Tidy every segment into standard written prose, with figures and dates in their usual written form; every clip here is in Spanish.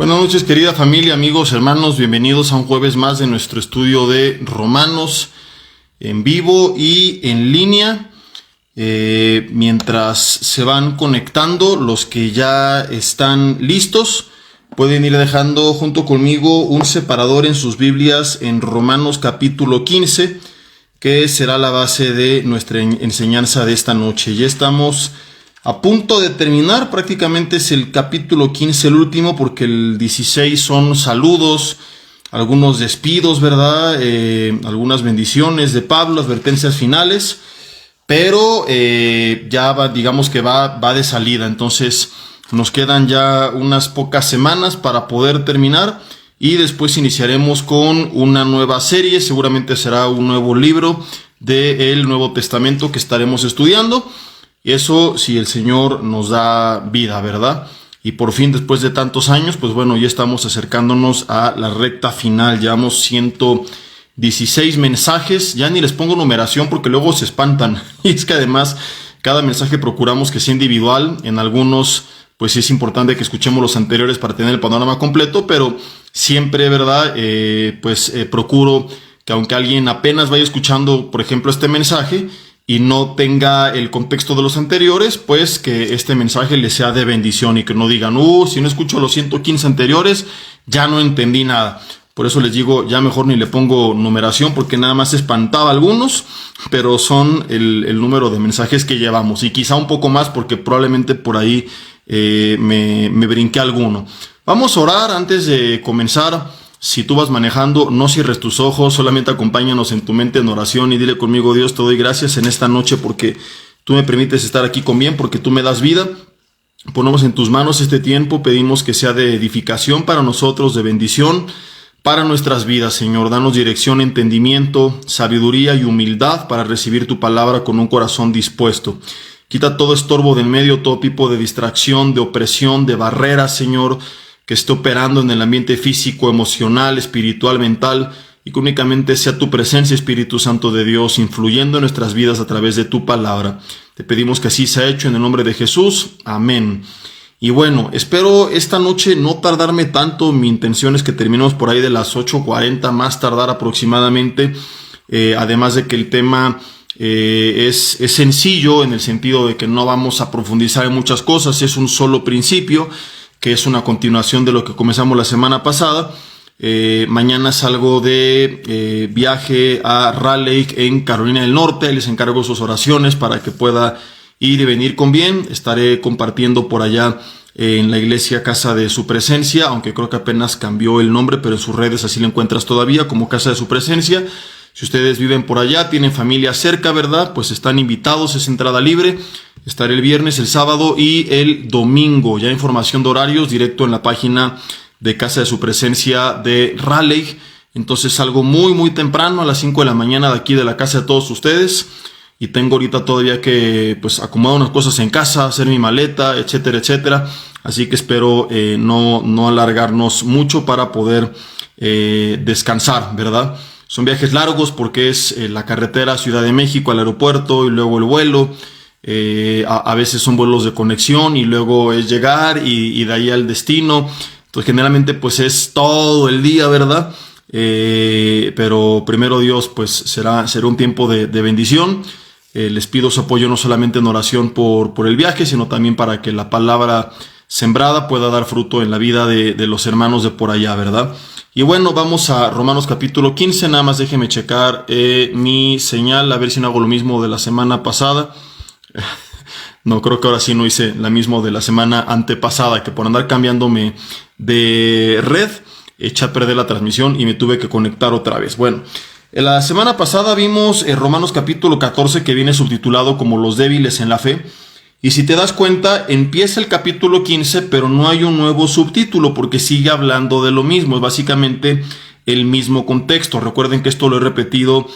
Buenas noches, querida familia, amigos, hermanos, bienvenidos a un jueves más de nuestro estudio de Romanos en vivo y en línea. Mientras se van conectando, los que ya están listos, pueden ir dejando junto conmigo un separador en sus Biblias en Romanos capítulo 15, que será la base de nuestra enseñanza de esta noche. Ya estamos a punto de terminar, prácticamente es el capítulo 15 el último, porque el 16 son saludos, algunos despidos, ¿verdad? Algunas bendiciones de Pablo, advertencias finales, pero ya va, digamos que va de salida. Entonces nos quedan ya unas pocas semanas para poder terminar y después iniciaremos con una nueva serie. Seguramente será un nuevo libro del Nuevo Testamento que estaremos estudiando. Y eso si el Señor nos da vida, ¿verdad? Y por fin, después de tantos años, pues bueno, ya estamos acercándonos a la recta final. Llevamos 116 mensajes. Ya ni les pongo numeración porque luego se espantan. Y es que además cada mensaje procuramos que sea individual. En algunos, pues es importante que escuchemos los anteriores para tener el panorama completo. Pero siempre, ¿verdad? Procuro que aunque alguien apenas vaya escuchando, por ejemplo, este mensaje y no tenga el contexto de los anteriores, pues que este mensaje le sea de bendición y que no digan, si no escucho los 115 anteriores, ya no entendí nada. Por eso les digo, ya mejor ni le pongo numeración, porque nada más espantaba a algunos, pero son el número de mensajes que llevamos, y quizá un poco más, porque probablemente por ahí me brinqué alguno. Vamos a orar antes de comenzar. Si tú vas manejando, no cierres tus ojos, solamente acompáñanos en tu mente en oración y dile conmigo: Dios, te doy gracias en esta noche porque tú me permites estar aquí con bien, porque tú me das vida. Ponemos en tus manos este tiempo, pedimos que sea de edificación para nosotros, de bendición para nuestras vidas, Señor. Danos dirección, entendimiento, sabiduría y humildad para recibir tu palabra con un corazón dispuesto. Quita todo estorbo del medio, todo tipo de distracción, de opresión, de barreras, Señor, que esté operando en el ambiente físico, emocional, espiritual, mental, y que únicamente sea tu presencia, Espíritu Santo de Dios, influyendo en nuestras vidas a través de tu palabra. Te pedimos que así sea hecho en el nombre de Jesús. Amén. Y bueno, espero esta noche no tardarme tanto. Mi intención es que terminemos por ahí de las 8:40, más tardar aproximadamente. Además de que el tema es sencillo, en el sentido de que no vamos a profundizar en muchas cosas, es un solo principio, que es una continuación de lo que comenzamos la semana pasada. Mañana salgo de viaje a Raleigh en Carolina del Norte. Les encargo sus oraciones para que pueda ir y venir con bien. Estaré compartiendo por allá en la iglesia Casa de Su Presencia, aunque creo que apenas cambió el nombre, pero en sus redes así lo encuentras todavía como Casa de Su Presencia. Si ustedes viven por allá, tienen familia cerca, ¿verdad? Pues están invitados, es entrada libre. Estaré el viernes, el sábado y el domingo. Ya información de horarios directo en la página de Casa de Su Presencia de Raleigh. Entonces salgo muy temprano, a las 5 de la mañana de aquí de la casa de todos ustedes. Y tengo ahorita todavía que acomodar unas cosas en casa, hacer mi maleta, etcétera. Así que espero no alargarnos mucho para poder descansar, ¿verdad? Son viajes largos porque es la carretera Ciudad de México al aeropuerto y luego el vuelo. A veces son vuelos de conexión y luego es llegar y de ahí al destino. Entonces generalmente pues es todo el día, ¿verdad? Pero primero Dios, pues será un tiempo de bendición. Les pido su apoyo no solamente en oración por el viaje, sino también para que la palabra sembrada pueda dar fruto en la vida de los hermanos de por allá, ¿verdad? Y bueno, vamos a Romanos capítulo 15. Nada más déjeme checar mi señal, a ver si no hago lo mismo de la semana pasada. No, creo que ahora sí no hice la misma de la semana antepasada, que por andar cambiándome de red eché a perder la transmisión y me tuve que conectar otra vez. Bueno, la semana pasada vimos Romanos capítulo 14, que viene subtitulado como Los débiles en la fe. Y si te das cuenta, empieza el capítulo 15, pero no hay un nuevo subtítulo porque sigue hablando de lo mismo. Es básicamente el mismo contexto. Recuerden que esto lo he repetido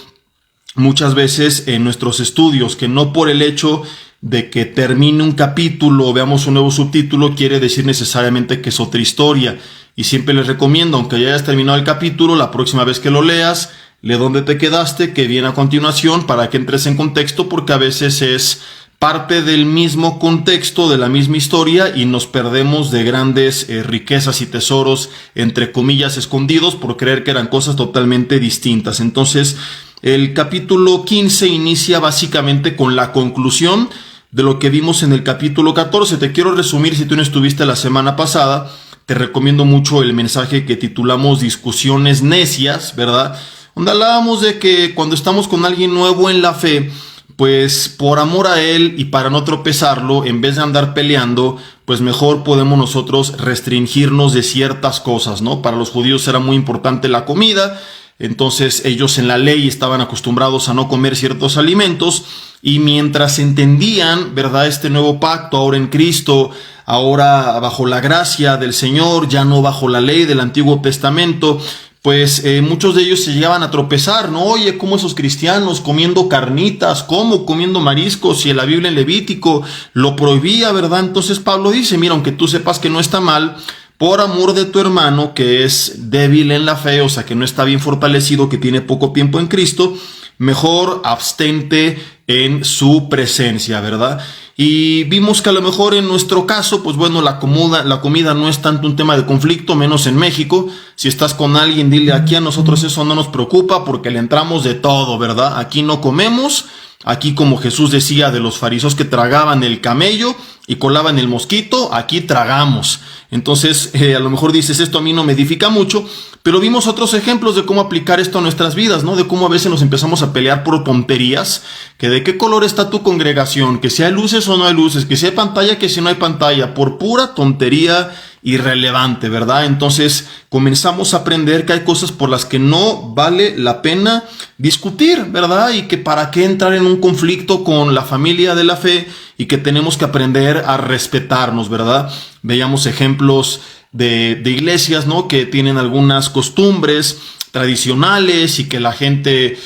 muchas veces en nuestros estudios, que no por el hecho de que termine un capítulo o veamos un nuevo subtítulo quiere decir necesariamente que es otra historia. Y siempre les recomiendo, aunque ya hayas terminado el capítulo, la próxima vez que lo leas, lee dónde te quedaste, que viene a continuación, para que entres en contexto, porque a veces es parte del mismo contexto, de la misma historia, y nos perdemos de grandes riquezas y tesoros, entre comillas, escondidos por creer que eran cosas totalmente distintas. Entonces, el capítulo 15 inicia básicamente con la conclusión de lo que vimos en el capítulo 14. Te quiero resumir, si tú no estuviste la semana pasada, te recomiendo mucho el mensaje que titulamos Discusiones Necias, ¿verdad? Donde hablábamos de que cuando estamos con alguien nuevo en la fe, pues por amor a él y para no tropezarlo, en vez de andar peleando, pues mejor podemos nosotros restringirnos de ciertas cosas, ¿no? Para los judíos era muy importante la comida, entonces ellos en la ley estaban acostumbrados a no comer ciertos alimentos, y mientras entendían, ¿verdad?, este nuevo pacto ahora en Cristo, ahora bajo la gracia del Señor, ya no bajo la ley del Antiguo Testamento, pues muchos de ellos se llegaban a tropezar, ¿no? Oye, ¿cómo esos cristianos comiendo carnitas? ¿Cómo comiendo mariscos? Si en la Biblia en Levítico lo prohibía, ¿verdad? Entonces Pablo dice, mira, aunque tú sepas que no está mal, por amor de tu hermano que es débil en la fe, o sea, que no está bien fortalecido, que tiene poco tiempo en Cristo, mejor abstente en su presencia, ¿verdad? Y vimos que a lo mejor en nuestro caso, pues bueno, la comida no es tanto un tema de conflicto, menos en México. Si estás con alguien, dile, aquí a nosotros eso no nos preocupa porque le entramos de todo, ¿verdad? Aquí no comemos, aquí como Jesús decía de los fariseos que tragaban el camello y colaban el mosquito, aquí tragamos. Entonces, a lo mejor dices, esto a mí no me edifica mucho, pero vimos otros ejemplos de cómo aplicar esto a nuestras vidas, ¿no? De cómo a veces nos empezamos a pelear por tonterías, que de qué color está tu congregación, que si hay luces o no hay luces, que si hay pantalla, que si no hay pantalla, por pura tontería irrelevante, ¿verdad? Entonces comenzamos a aprender que hay cosas por las que no vale la pena discutir, ¿verdad? Y que para qué entrar en un conflicto con la familia de la fe, y que tenemos que aprender a respetarnos, ¿verdad? Veíamos ejemplos de iglesias, ¿no?, que tienen algunas costumbres tradicionales y que la gente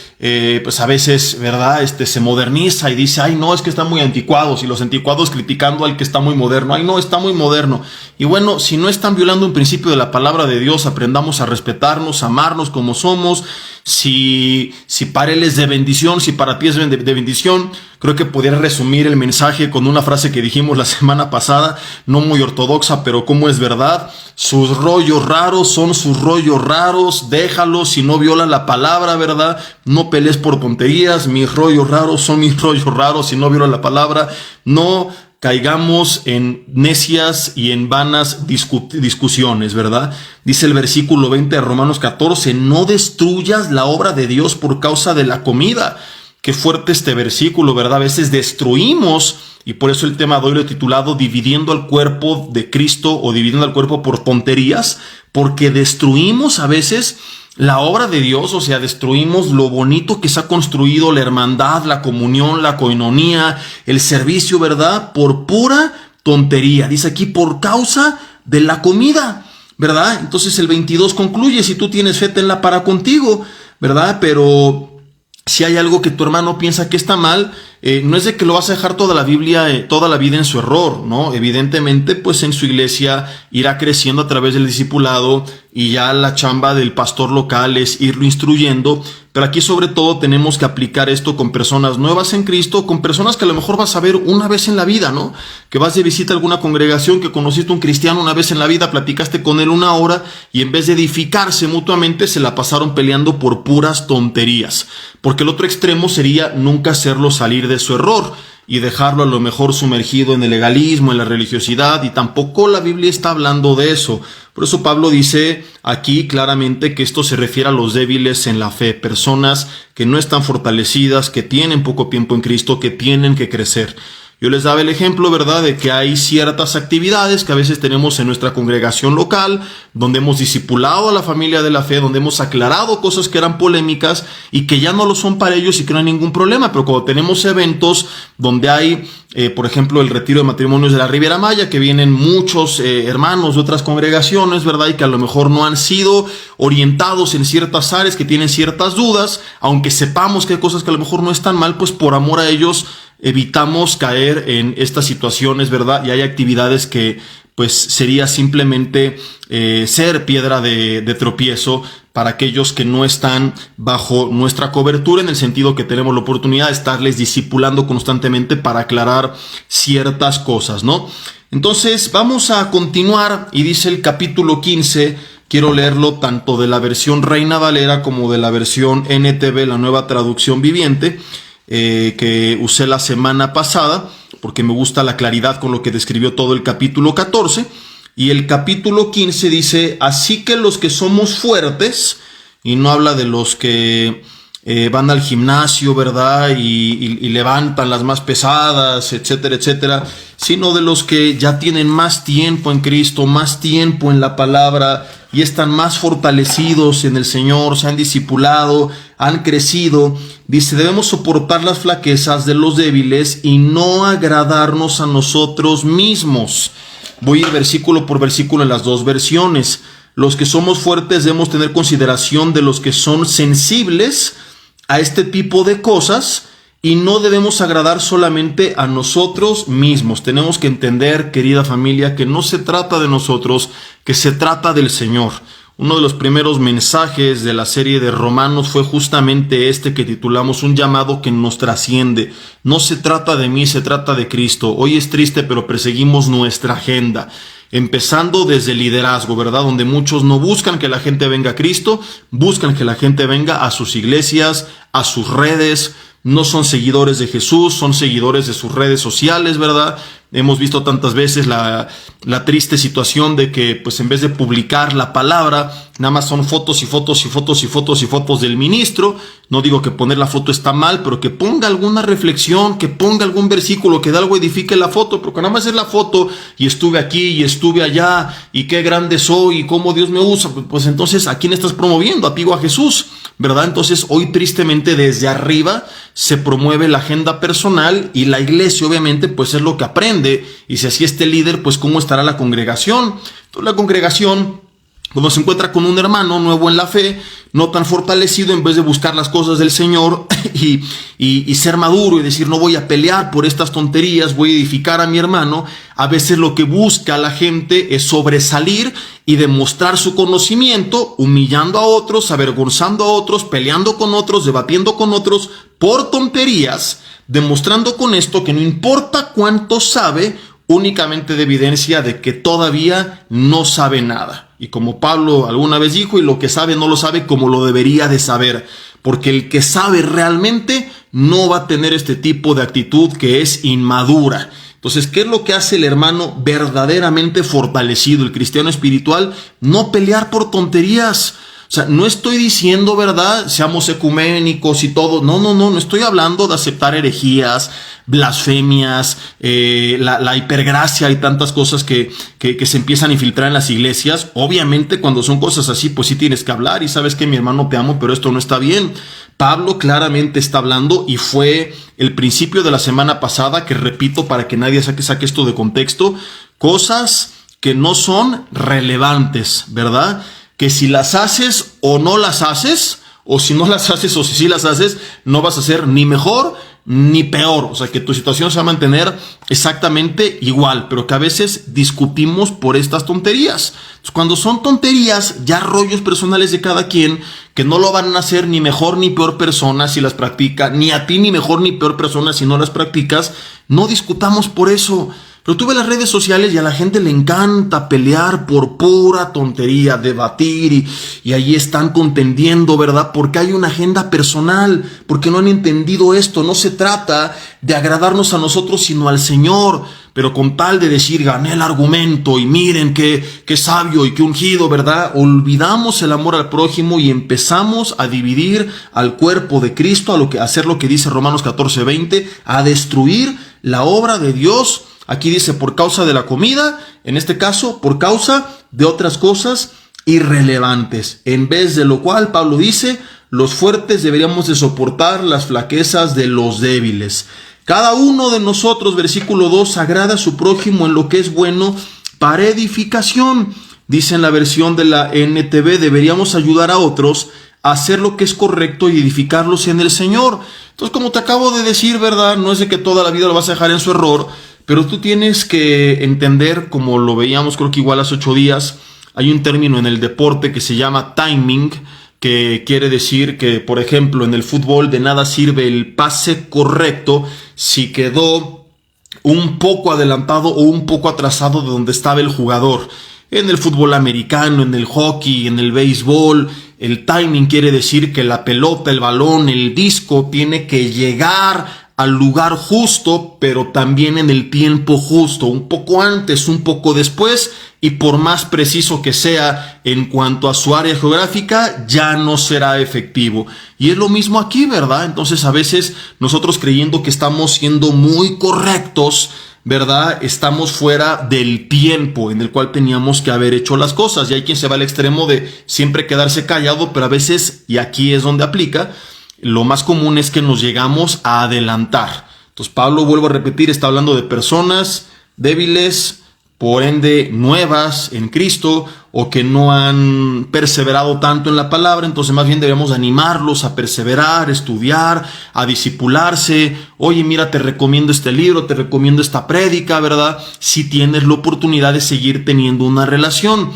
pues a veces, ¿verdad?, se moderniza y dice, ay no, es que están muy anticuados, y los anticuados criticando al que está muy moderno, ay no, está muy moderno. Y bueno, si no están violando un principio de la palabra de Dios, aprendamos a respetarnos, a amarnos como somos. Si para él es de bendición, si para ti es de bendición, creo que podría resumir el mensaje con una frase que dijimos la semana pasada, no muy ortodoxa, pero como es verdad: sus rollos raros son sus rollos raros, déjalos si no violan la palabra, ¿verdad? No pelees por tonterías, mis rollos raros son mis rollos raros, si no violan la palabra. No caigamos en necias y en vanas discusiones, ¿verdad? Dice el versículo 20 de Romanos 14, no destruyas la obra de Dios por causa de la comida. Qué fuerte este versículo, ¿verdad? A veces destruimos, y por eso el tema de hoy lo he titulado Dividiendo al cuerpo de Cristo, o dividiendo al cuerpo por tonterías, porque destruimos a veces la obra de Dios, o sea, destruimos lo bonito que se ha construido, la hermandad, la comunión, la coinonía, el servicio, ¿verdad? Por pura tontería. Dice aquí, por causa de la comida, ¿verdad? Entonces el 22 concluye, si tú tienes fe, tenla para contigo, ¿verdad? Pero si hay algo que tu hermano piensa que está mal, no es de que lo vas a dejar toda la vida en su error, ¿no? Evidentemente, pues en su iglesia irá creciendo a través del discipulado, y ya la chamba del pastor local es irlo instruyendo. Pero aquí sobre todo tenemos que aplicar esto con personas nuevas en Cristo, con personas que a lo mejor vas a ver una vez en la vida, ¿no? Que vas de visita a alguna congregación, que conociste a un cristiano una vez en la vida, platicaste con él una hora, y en vez de edificarse mutuamente, se la pasaron peleando por puras tonterías. Porque el otro extremo sería nunca hacerlo salir de su error y dejarlo a lo mejor sumergido en el legalismo, en la religiosidad, y tampoco la Biblia está hablando de eso. Por eso Pablo dice aquí claramente que esto se refiere a los débiles en la fe, personas que no están fortalecidas, que tienen poco tiempo en Cristo, que tienen que crecer. Yo les daba el ejemplo, ¿verdad?, de que hay ciertas actividades que a veces tenemos en nuestra congregación local, donde hemos discipulado a la familia de la fe, donde hemos aclarado cosas que eran polémicas y que ya no lo son para ellos y que no hay ningún problema. Pero cuando tenemos eventos donde hay, por ejemplo, el retiro de matrimonios de la Riviera Maya, que vienen muchos hermanos de otras congregaciones, ¿verdad?, y que a lo mejor no han sido orientados en ciertas áreas, que tienen ciertas dudas, aunque sepamos que hay cosas que a lo mejor no están mal, pues por amor a ellos evitamos caer en estas situaciones, ¿verdad? Y hay actividades que pues sería simplemente ser piedra de tropiezo para aquellos que no están bajo nuestra cobertura, en el sentido que tenemos la oportunidad de estarles discipulando constantemente para aclarar ciertas cosas, ¿no? Entonces vamos a continuar, y dice el capítulo 15, quiero leerlo tanto de la versión Reina Valera como de la versión NTV, la Nueva Traducción Viviente, que usé la semana pasada, porque me gusta la claridad con lo que describió todo el capítulo 14. Y el capítulo 15 dice: así que los que somos fuertes, y no habla de los que van al gimnasio, ¿verdad? Y levantan las más pesadas, etcétera, etcétera, sino de los que ya tienen más tiempo en Cristo, más tiempo en la palabra, y están más fortalecidos en el Señor, se han discipulado, han crecido. Dice: debemos soportar las flaquezas de los débiles y no agradarnos a nosotros mismos. Voy a ir versículo por versículo en las dos versiones. Los que somos fuertes debemos tener consideración de los que son sensibles a este tipo de cosas, y no debemos agradar solamente a nosotros mismos. Tenemos que entender, querida familia, que no se trata de nosotros, que se trata del Señor. Uno de los primeros mensajes de la serie de Romanos fue justamente este que titulamos Un llamado que nos trasciende. No se trata de mí, se trata de Cristo. Hoy es triste, pero perseguimos nuestra agenda. Empezando desde el liderazgo, ¿verdad? Donde muchos no buscan que la gente venga a Cristo, buscan que la gente venga a sus iglesias, a sus redes. No son seguidores de Jesús, son seguidores de sus redes sociales, ¿verdad? Hemos visto tantas veces la triste situación de que, pues, en vez de publicar la palabra, nada más son fotos y fotos y fotos y fotos y fotos del ministro. No digo que poner la foto está mal, pero que ponga alguna reflexión, que ponga algún versículo, que de algo edifique la foto, porque nada más es la foto y estuve aquí y estuve allá y qué grande soy y cómo Dios me usa. Pues entonces, ¿a quién estás promoviendo? A Jesús, ¿verdad? Entonces, hoy tristemente desde arriba se promueve la agenda personal, y la iglesia obviamente pues es lo que aprende. Y si así este líder, pues ¿cómo estará la congregación? Entonces la congregación, cuando se encuentra con un hermano nuevo en la fe, no tan fortalecido, en vez de buscar las cosas del Señor y ser maduro y decir: no voy a pelear por estas tonterías, voy a edificar a mi hermano, a veces lo que busca la gente es sobresalir y demostrar su conocimiento, humillando a otros, avergonzando a otros, peleando con otros, debatiendo con otros por tonterías, demostrando con esto que no importa cuánto sabe, únicamente de evidencia de que todavía no sabe nada. Y como Pablo alguna vez dijo: y lo que sabe no lo sabe como lo debería de saber, porque el que sabe realmente no va a tener este tipo de actitud que es inmadura. Entonces, ¿qué es lo que hace el hermano verdaderamente fortalecido, el cristiano espiritual? No pelear por tonterías. O sea, no estoy diciendo, ¿verdad?, seamos ecuménicos y todo. No estoy hablando de aceptar herejías, blasfemias, la hipergracia y tantas cosas que se empiezan a infiltrar en las iglesias. Obviamente, cuando son cosas así, pues sí tienes que hablar y sabes que, mi hermano, te amo, pero esto no está bien. Pablo claramente está hablando, y fue el principio de la semana pasada, que repito para que nadie saque esto de contexto, cosas que no son relevantes, ¿verdad? Que si las haces o no las haces, o si no las haces o si sí las haces, no vas a ser ni mejor ni peor. O sea, que tu situación se va a mantener exactamente igual, pero que a veces discutimos por estas tonterías. Entonces, cuando son tonterías, ya rollos personales de cada quien, que no lo van a hacer ni mejor ni peor persona si las practica, ni a ti ni mejor ni peor persona si no las practicas, no discutamos por eso. Pero tú ves las redes sociales y a la gente le encanta pelear por pura tontería, debatir, y ahí están contendiendo, ¿verdad? Porque hay una agenda personal, porque no han entendido esto. No se trata de agradarnos a nosotros, sino al Señor. Pero con tal de decir: gané el argumento y miren qué sabio y qué ungido, ¿verdad? Olvidamos el amor al prójimo y empezamos a dividir al cuerpo de Cristo, a hacer lo que dice Romanos 14:20, a destruir la obra de Dios. Aquí dice: por causa de la comida, en este caso, por causa de otras cosas irrelevantes. En vez de lo cual, Pablo dice: los fuertes deberíamos de soportar las flaquezas de los débiles. Cada uno de nosotros, versículo 2, agrada a su prójimo en lo que es bueno para edificación. Dice en la versión de la NTV: deberíamos ayudar a otros a hacer lo que es correcto y edificarlos en el Señor. Entonces, como te acabo de decir, ¿verdad? No es de que toda la vida lo vas a dejar en su error, pero tú tienes que entender, como lo veíamos creo que igual hace 8 días, hay un término en el deporte que se llama timing, que quiere decir que, por ejemplo, en el fútbol de nada sirve el pase correcto si quedó un poco adelantado o un poco atrasado de donde estaba el jugador. En el fútbol americano, en el hockey, en el béisbol, el timing quiere decir que la pelota, el balón, el disco tiene que llegar al lugar justo, pero también en el tiempo justo, un poco antes, un poco después, y por más preciso que sea en cuanto a su área geográfica, ya no será efectivo. Y es lo mismo aquí, ¿verdad? Entonces a veces nosotros creyendo que estamos siendo muy correctos, ¿verdad? Estamos fuera del tiempo en el cual teníamos que haber hecho las cosas. Y hay quien se va al extremo de siempre quedarse callado, pero a veces, y aquí es donde aplica, lo más común es que nos llegamos a adelantar. Entonces Pablo, vuelvo a repetir, está hablando de personas débiles, por ende nuevas en Cristo, o que no han perseverado tanto en la palabra. Entonces más bien debemos animarlos a perseverar, estudiar, a discipularse. Oye, mira, te recomiendo este libro, te recomiendo esta prédica, ¿verdad? Si tienes la oportunidad de seguir teniendo una relación.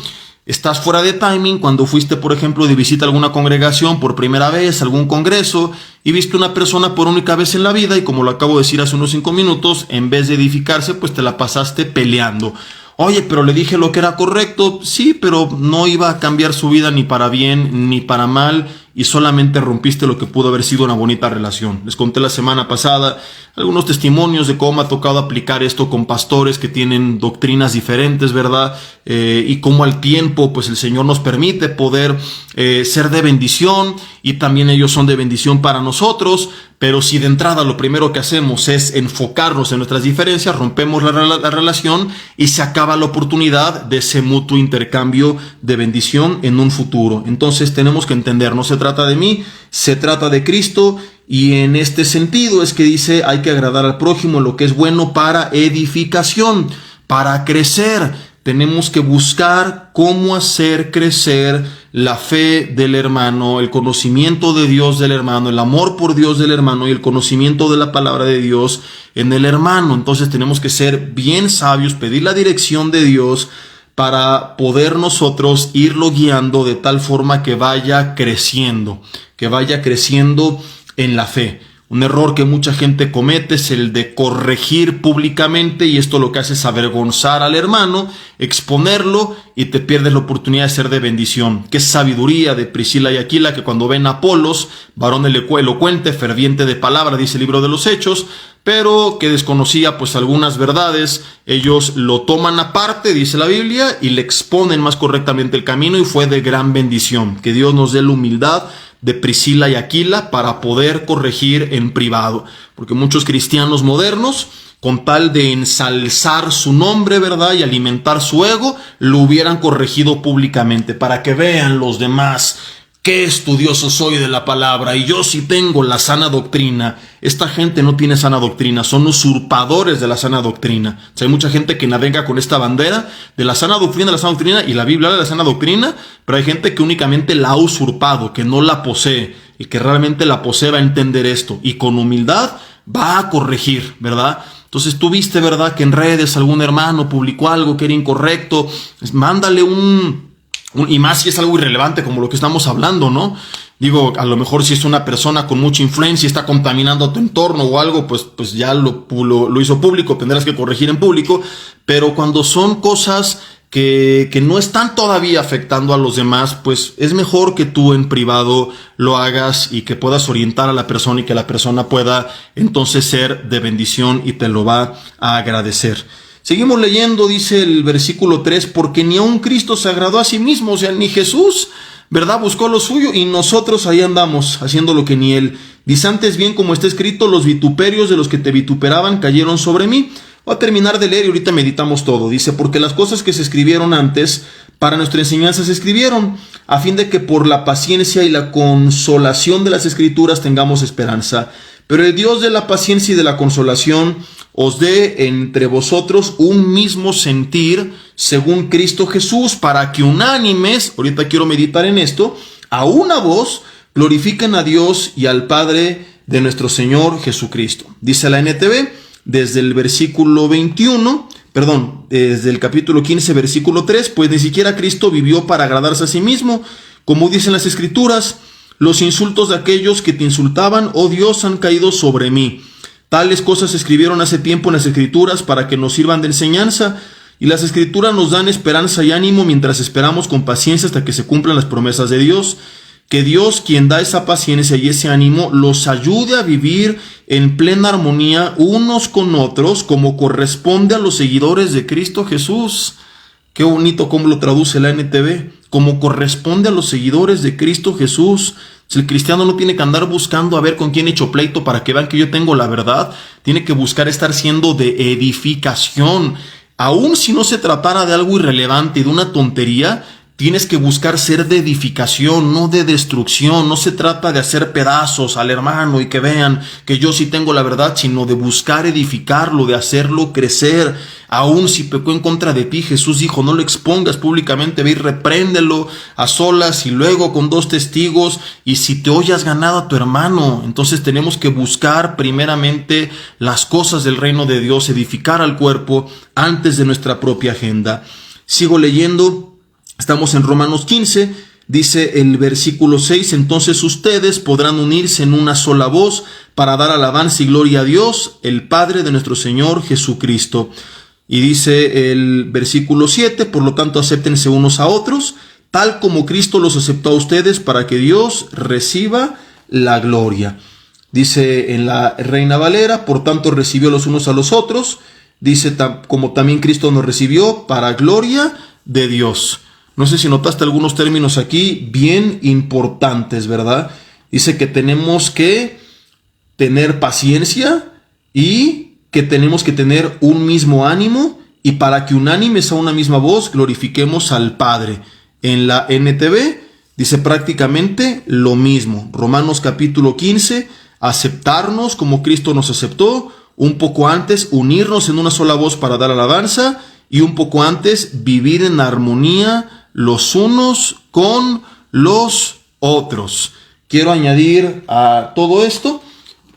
Estás fuera de timing cuando fuiste, por ejemplo, de visita a alguna congregación por primera vez, algún congreso, y viste una persona por única vez en la vida, y como lo acabo de decir hace unos 5 minutos, en vez de edificarse, pues te la pasaste peleando. Oye, pero le dije lo que era correcto. Sí, pero no iba a cambiar su vida ni para bien ni para mal, y solamente rompiste lo que pudo haber sido una bonita relación. Les conté la semana pasada algunos testimonios de cómo me ha tocado aplicar esto con pastores que tienen doctrinas diferentes, ¿verdad? Y cómo al tiempo, pues el Señor nos permite poder ser de bendición, y también ellos son de bendición para nosotros. Pero si de entrada lo primero que hacemos es enfocarnos en nuestras diferencias, rompemos la relación y se acaba la oportunidad de ese mutuo intercambio de bendición en un futuro. Entonces tenemos que entender, no se trata de mí, se trata de Cristo, y en este sentido es que dice hay que agradar al prójimo, lo que es bueno para edificación, para crecer. Tenemos que buscar cómo hacer crecer la fe del hermano, el conocimiento de Dios del hermano, el amor por Dios del hermano y el conocimiento de la palabra de Dios en el hermano. Entonces tenemos que ser bien sabios, pedir la dirección de Dios para poder nosotros irlo guiando de tal forma que vaya creciendo en la fe. Un error que mucha gente comete es el de corregir públicamente, y esto lo que hace es avergonzar al hermano, exponerlo, y te pierdes la oportunidad de ser de bendición. Qué sabiduría de Priscila y Aquila, que cuando ven a Apolos, varón elocuente, ferviente de palabra, dice el libro de los Hechos, pero que desconocía pues algunas verdades, ellos lo toman aparte, dice la Biblia, y le exponen más correctamente el camino, y fue de gran bendición. Que Dios nos dé la humildad de Priscila y Aquila para poder corregir en privado, porque muchos cristianos modernos, con tal de ensalzar su nombre, ¿verdad?, y alimentar su ego, lo hubieran corregido públicamente, para que vean los demás qué estudioso soy de la palabra, y yo sí tengo la sana doctrina. Esta gente no tiene sana doctrina, son usurpadores de la sana doctrina. O sea, hay mucha gente que navega con esta bandera de la sana doctrina, y la Biblia habla de la sana doctrina, pero hay gente que únicamente la ha usurpado, que no la posee. El que realmente la posee va a entender esto, y con humildad va a corregir, ¿verdad? Entonces tú viste, ¿verdad?, que en redes algún hermano publicó algo que era incorrecto, mándale y más si es algo irrelevante como lo que estamos hablando, ¿no? Digo, a lo mejor si es una persona con mucha influencia y está contaminando tu entorno o algo, pues ya lo hizo público, tendrás que corregir en público. Pero cuando son cosas que no están todavía afectando a los demás, pues es mejor que tú en privado lo hagas, y que puedas orientar a la persona, y que la persona pueda entonces ser de bendición y te lo va a agradecer. Seguimos leyendo, dice el versículo 3, porque ni aun Cristo se agradó a sí mismo, o sea, ni Jesús, ¿verdad?, buscó lo suyo, y nosotros ahí andamos haciendo lo que ni él. Dice, antes bien, como está escrito, los vituperios de los que te vituperaban cayeron sobre mí. Voy a terminar de leer y ahorita meditamos todo. Dice, porque las cosas que se escribieron antes para nuestra enseñanza se escribieron, a fin de que por la paciencia y la consolación de las Escrituras tengamos esperanza. Pero el Dios de la paciencia y de la consolación os dé entre vosotros un mismo sentir según Cristo Jesús, para que unánimes, ahorita quiero meditar en esto, a una voz glorifiquen a Dios y al Padre de nuestro Señor Jesucristo. Dice la NTV, desde el versículo 21, desde el capítulo 15, versículo 3, pues ni siquiera Cristo vivió para agradarse a sí mismo, Como dicen las Escrituras, los insultos de aquellos que te insultaban, oh Dios, han caído sobre mí. Tales cosas se escribieron hace tiempo en las Escrituras para que nos sirvan de enseñanza, y las Escrituras nos dan esperanza y ánimo mientras esperamos con paciencia hasta que se cumplan las promesas de Dios. Que Dios, quien da esa paciencia y ese ánimo, los ayude a vivir en plena armonía unos con otros, como corresponde a los seguidores de Cristo Jesús. Qué bonito cómo lo traduce la NTV. Como corresponde a los seguidores de Cristo Jesús. Si el cristiano no tiene que andar buscando a ver con quién he hecho pleito para que vean que yo tengo la verdad, tiene que buscar estar siendo de edificación. Aun si no se tratara de algo irrelevante, de una tontería, tienes que buscar ser de edificación, no de destrucción. No se trata de hacer pedazos al hermano y que vean que yo sí tengo la verdad, sino de buscar edificarlo, de hacerlo crecer. Aún si pecó en contra de ti, Jesús dijo, no lo expongas públicamente, ve y repréndelo a solas y luego con 2 testigos. Y si te oyes ganado a tu hermano, entonces tenemos que buscar primeramente las cosas del reino de Dios, edificar al cuerpo antes de nuestra propia agenda. Sigo leyendo. Estamos en Romanos 15, dice el versículo 6, entonces ustedes podrán unirse en una sola voz para dar alabanza y gloria a Dios, el Padre de nuestro Señor Jesucristo. Y dice el versículo 7, por lo tanto acéptense unos a otros, tal como Cristo los aceptó a ustedes para que Dios reciba la gloria. Dice en la Reina Valera, por tanto recibió los unos a los otros, dice como también Cristo nos recibió para gloria de Dios. No sé si notaste algunos términos aquí bien importantes, ¿verdad? Dice que tenemos que tener paciencia y que tenemos que tener un mismo ánimo, y para que unánimes a una misma voz glorifiquemos al Padre. En la NTV dice prácticamente lo mismo. Romanos capítulo 15, aceptarnos como Cristo nos aceptó. Un poco antes, unirnos en una sola voz para dar alabanza. Y un poco antes, vivir en armonía los unos con los otros. Quiero añadir a todo esto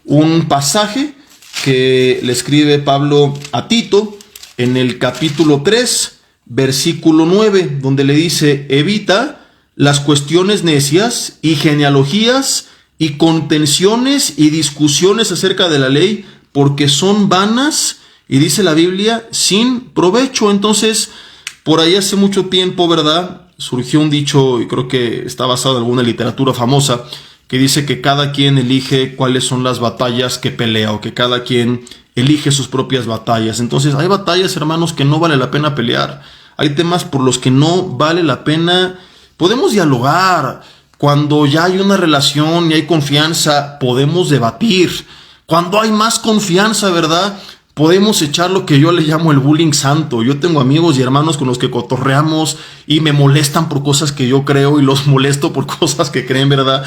un pasaje que le escribe Pablo a Tito en el capítulo 3, versículo 9, donde le dice, evita las cuestiones necias y genealogías y contenciones y discusiones acerca de la ley, porque son vanas, y dice la Biblia, sin provecho. Entonces, por ahí hace mucho tiempo, ¿verdad?, surgió un dicho, y creo que está basado en alguna literatura famosa, que dice que cada quien elige cuáles son las batallas que pelea, o que cada quien elige sus propias batallas. Entonces, hay batallas, hermanos, que no vale la pena pelear. Hay temas por los que no vale la pena. Podemos dialogar. Cuando ya hay una relación y hay confianza, podemos debatir. Cuando hay más confianza, ¿verdad?, podemos echar lo que yo le llamo el bullying santo. Yo tengo amigos y hermanos con los que cotorreamos y me molestan por cosas que yo creo y los molesto por cosas que creen, ¿verdad?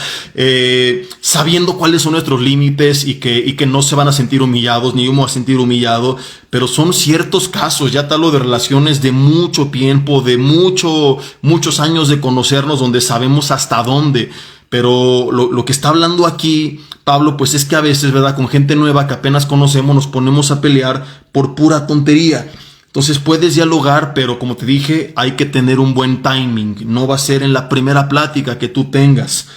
Sabiendo cuáles son nuestros límites y que no se van a sentir humillados, ni yo me voy a sentir humillado. Pero son ciertos casos, ya te hablo de relaciones de mucho tiempo, de muchos años de conocernos, donde sabemos hasta dónde. Pero lo que está hablando aquí Pablo, pues es que a veces, ¿verdad?, con gente nueva que apenas conocemos nos ponemos a pelear por pura tontería. Entonces puedes dialogar, pero como te dije, hay que tener un buen timing. No va a ser en la primera plática que tú tengas.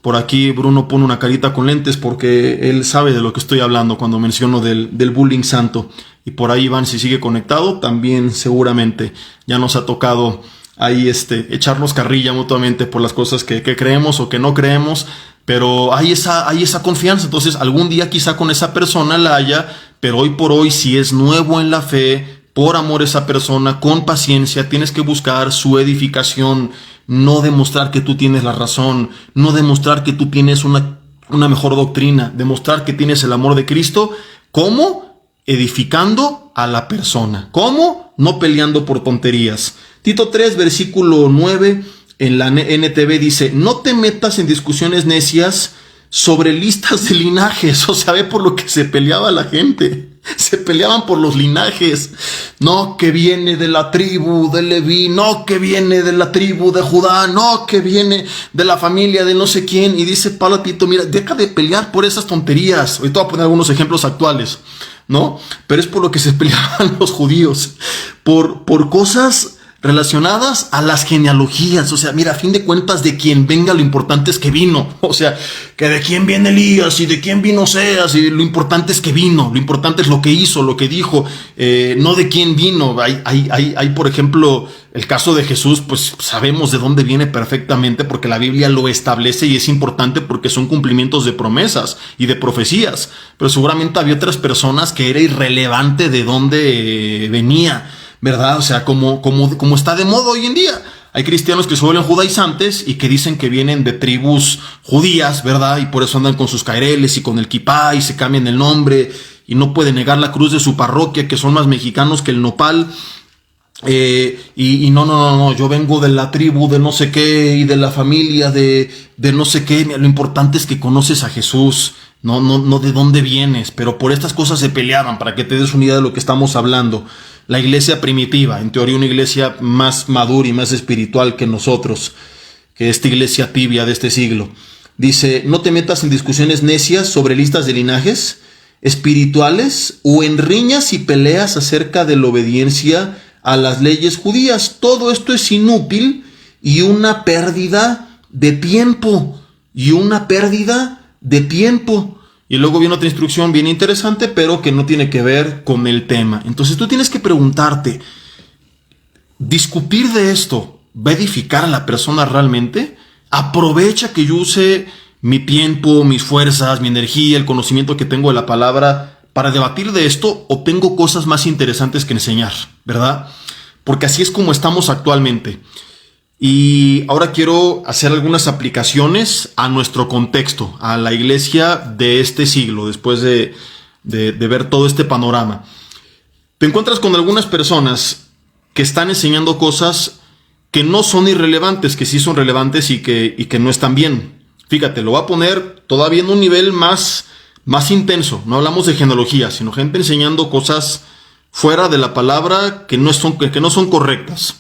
Por aquí Bruno pone una carita con lentes porque él sabe de lo que estoy hablando cuando menciono del bullying santo. Y por ahí Iván, si sigue conectado, también seguramente ya nos ha tocado ahí echarnos carrilla mutuamente por las cosas que creemos o que no creemos, pero hay esa confianza. Entonces algún día quizá con esa persona la haya, pero hoy por hoy, si es nuevo en la fe, por amor a esa persona, con paciencia, tienes que buscar su edificación, no demostrar que tú tienes la razón, no demostrar que tú tienes una mejor doctrina, demostrar que tienes el amor de Cristo. ¿Cómo? Edificando a la persona. ¿Cómo? No peleando por tonterías. Tito 3, versículo 9, en la NTV dice, no te metas en discusiones necias sobre listas de linajes. O sea, ve por lo que se peleaba la gente. Se peleaban por los linajes. No, que viene de la tribu de Leví, no, que viene de la tribu de Judá, no, que viene de la familia de no sé quién. Y dice Pablo a Tito, mira, deja de pelear por esas tonterías. Ahorita voy a poner algunos ejemplos actuales, ¿no? Pero es por lo que se peleaban los judíos. Por cosas relacionadas a las genealogías. O sea, mira, a fin de cuentas, de quien venga, lo importante es que vino. O sea, que de quién viene Elías y de quién vino Oseas, y lo importante es que vino, lo importante es lo que hizo, lo que dijo, no de quién vino. Hay, por ejemplo, el caso de Jesús, pues sabemos de dónde viene perfectamente, porque la Biblia lo establece y es importante porque son cumplimientos de promesas y de profecías. Pero seguramente había otras personas que era irrelevante de dónde venía, ¿verdad? O sea, como está de moda hoy en día. Hay cristianos que se vuelven judaizantes y que dicen que vienen de tribus judías, ¿verdad? Y por eso andan con sus caireles y con el kipá y se cambian el nombre y no pueden negar la cruz de su parroquia, que son más mexicanos que el nopal. No, yo vengo de la tribu de no sé qué y de la familia de no sé qué. Mira, lo importante es que conoces a Jesús, no de dónde vienes. Pero por estas cosas se peleaban, para que te des una idea de lo que estamos hablando. La iglesia primitiva, en teoría una iglesia más madura y más espiritual que nosotros, que esta iglesia tibia de este siglo. Dice: no te metas en discusiones necias sobre listas de linajes espirituales o en riñas y peleas acerca de la obediencia a las leyes judías. Todo esto es inútil y una pérdida de tiempo. Y luego viene otra instrucción bien interesante, pero que no tiene que ver con el tema. Entonces tú tienes que preguntarte, ¿discutir de esto va a edificar a la persona realmente? Aprovecha que yo use mi tiempo, mis fuerzas, mi energía, el conocimiento que tengo de la palabra para debatir de esto, o tengo cosas más interesantes que enseñar, ¿verdad? Porque así es como estamos actualmente. Y ahora quiero hacer algunas aplicaciones a nuestro contexto, a la iglesia de este siglo, después de ver todo este panorama. Te encuentras con algunas personas que están enseñando cosas que no son irrelevantes, que sí son relevantes y que no están bien. Fíjate, lo voy a poner todavía en un nivel más intenso. No hablamos de genealogía, sino gente enseñando cosas fuera de la palabra que no son correctas.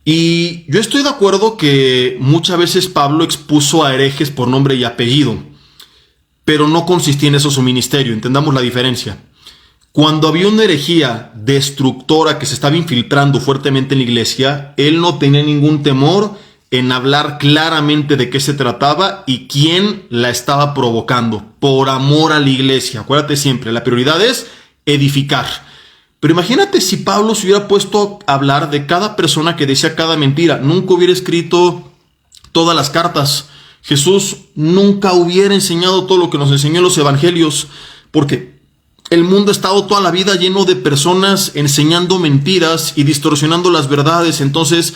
Y yo estoy de acuerdo que muchas veces Pablo expuso a herejes por nombre y apellido, pero no consistía en eso su ministerio. Entendamos la diferencia. Cuando había una herejía destructora que se estaba infiltrando fuertemente en la iglesia, él no tenía ningún temor en hablar claramente de qué se trataba y quién la estaba provocando, por amor a la iglesia. Acuérdate siempre, la prioridad es edificar. Pero imagínate si Pablo se hubiera puesto a hablar de cada persona que decía cada mentira. Nunca hubiera escrito todas las cartas. Jesús nunca hubiera enseñado todo lo que nos enseñó en los evangelios, porque el mundo ha estado toda la vida lleno de personas enseñando mentiras y distorsionando las verdades. Entonces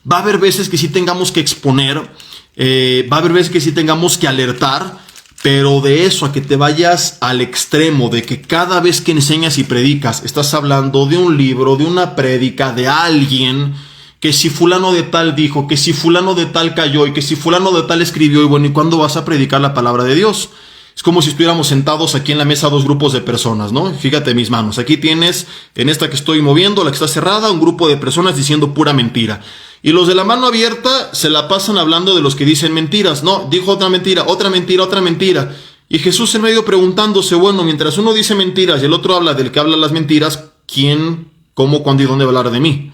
va a haber veces que sí tengamos que exponer, va a haber veces que sí tengamos que alertar. Pero de eso a que te vayas al extremo de que cada vez que enseñas y predicas estás hablando de un libro, de una prédica, de alguien, que si fulano de tal dijo, que si fulano de tal cayó y que si fulano de tal escribió, y bueno, ¿y cuándo vas a predicar la palabra de Dios? Es como si estuviéramos sentados aquí en la mesa dos grupos de personas, ¿no? Fíjate mis manos, aquí tienes, en esta que estoy moviendo, la que está cerrada, un grupo de personas diciendo pura mentira. Y los de la mano abierta se la pasan hablando de los que dicen mentiras. No, dijo otra mentira, otra mentira, otra mentira. Y Jesús en medio preguntándose, bueno, mientras uno dice mentiras y el otro habla del que habla las mentiras, ¿quién, cómo, cuándo y dónde va a hablar de mí?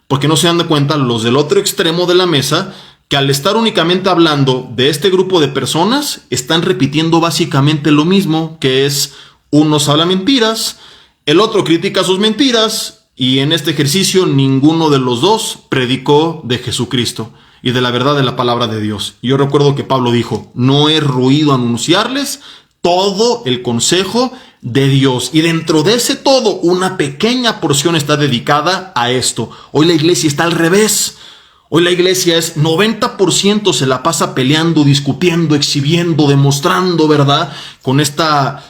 Porque no se dan de cuenta los del otro extremo de la mesa, que al estar únicamente hablando de este grupo de personas, están repitiendo básicamente lo mismo, que es, unos hablan mentiras, el otro critica sus mentiras, y en este ejercicio ninguno de los dos predicó de Jesucristo y de la verdad de la palabra de Dios. Y yo recuerdo que Pablo dijo, no he ruido anunciarles todo el consejo de Dios. Y dentro de ese todo, una pequeña porción está dedicada a esto. Hoy la iglesia está al revés. Hoy la iglesia es 90% se la pasa peleando, discutiendo, exhibiendo, demostrando, ¿verdad? Con esta